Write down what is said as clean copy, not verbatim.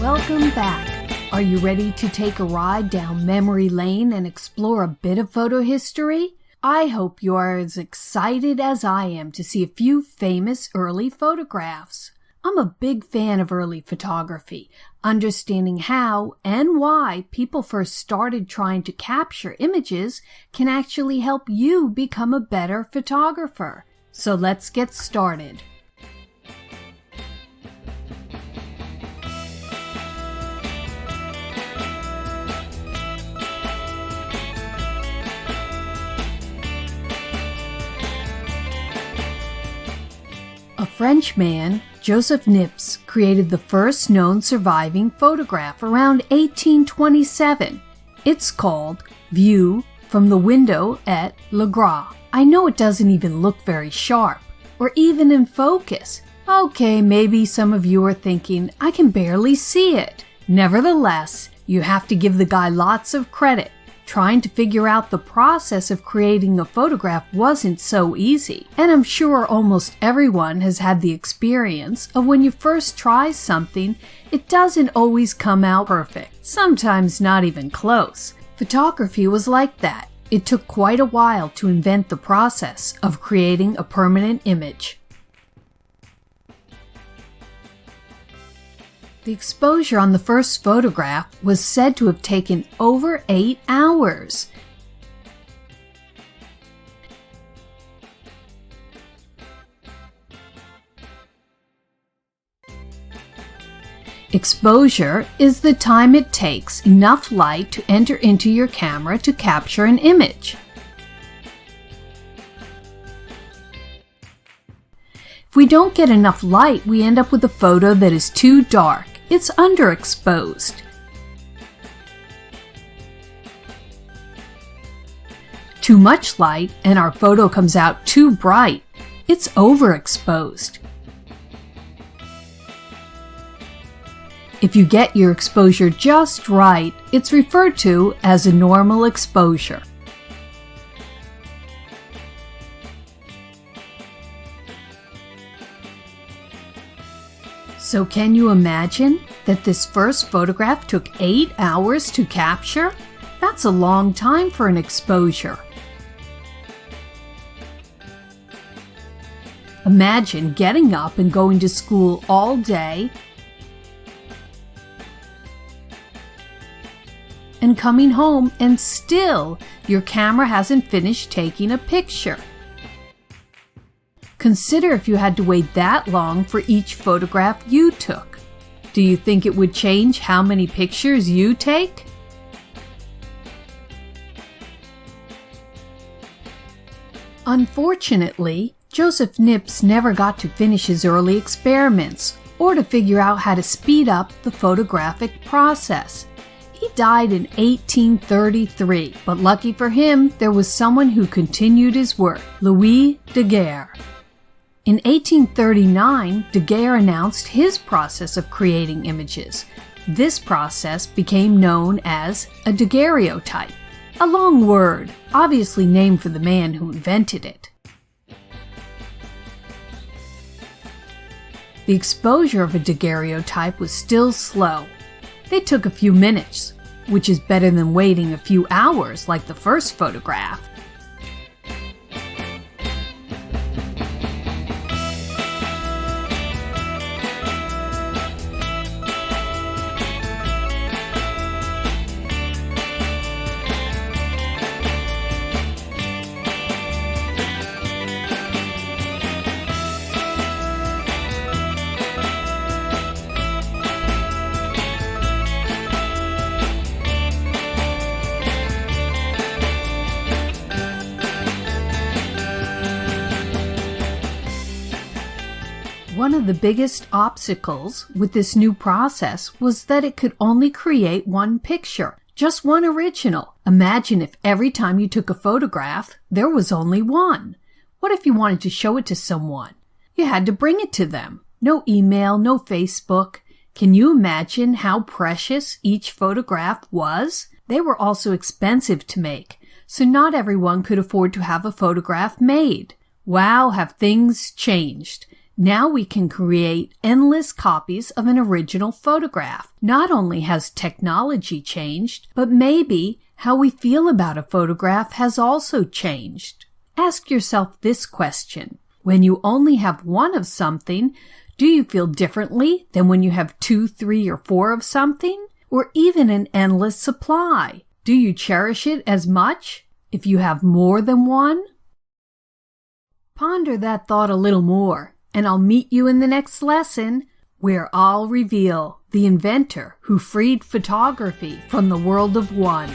Welcome back. Are you ready to take a ride down memory lane and explore a bit of photo history? I hope you are as excited as I am to see a few famous early photographs. I'm a big fan of early photography. Understanding how and why people first started trying to capture images can actually help you become a better photographer. So let's get started. A French man, Joseph Nips, created the first known surviving photograph around 1827. It's called View from the Window at Le Gras. I know it doesn't even look very sharp, or even in focus. Okay, maybe some of you are thinking, I can barely see it. Nevertheless, you have to give the guy lots of credit. Trying to figure out the process of creating a photograph wasn't so easy, and I'm sure almost everyone has had the experience of when you first try something, it doesn't always come out perfect, sometimes not even close. Photography was like that. It took quite a while to invent the process of creating a permanent image. The exposure on the first photograph was said to have taken over 8 hours. Exposure is the time it takes enough light to enter into your camera to capture an image. If we don't get enough light, we end up with a photo that is too dark. It's underexposed. Too much light and our photo comes out too bright. It's overexposed. If you get your exposure just right, it's referred to as a normal exposure. So can you imagine that this first photograph took 8 hours to capture? That's a long time for an exposure. Imagine getting up and going to school all day and coming home and still your camera hasn't finished taking a picture. Consider if you had to wait that long for each photograph you took. Do you think it would change how many pictures you take? Unfortunately, Joseph Nips never got to finish his early experiments or to figure out how to speed up the photographic process. He died in 1833, but lucky for him, there was someone who continued his work, Louis Daguerre. In 1839, Daguerre announced his process of creating images. This process became known as a daguerreotype, a long word, obviously named for the man who invented it. The exposure of a daguerreotype was still slow. They took a few minutes, which is better than waiting a few hours like the first photograph. One of the biggest obstacles with this new process was that it could only create one picture, just one original. Imagine if every time you took a photograph, there was only one. What if you wanted to show it to someone? You had to bring it to them. No email, no Facebook. Can you imagine how precious each photograph was? They were also expensive to make, so not everyone could afford to have a photograph made. Wow, have things changed. Now we can create endless copies of an original photograph. Not only has technology changed, but maybe how we feel about a photograph has also changed. Ask yourself this question. When you only have one of something, do you feel differently than when you have 2, 3, or 4 of something? Or even an endless supply? Do you cherish it as much if you have more than one? Ponder that thought a little more, and I'll meet you in the next lesson, where I'll reveal the inventor who freed photography from the world of one.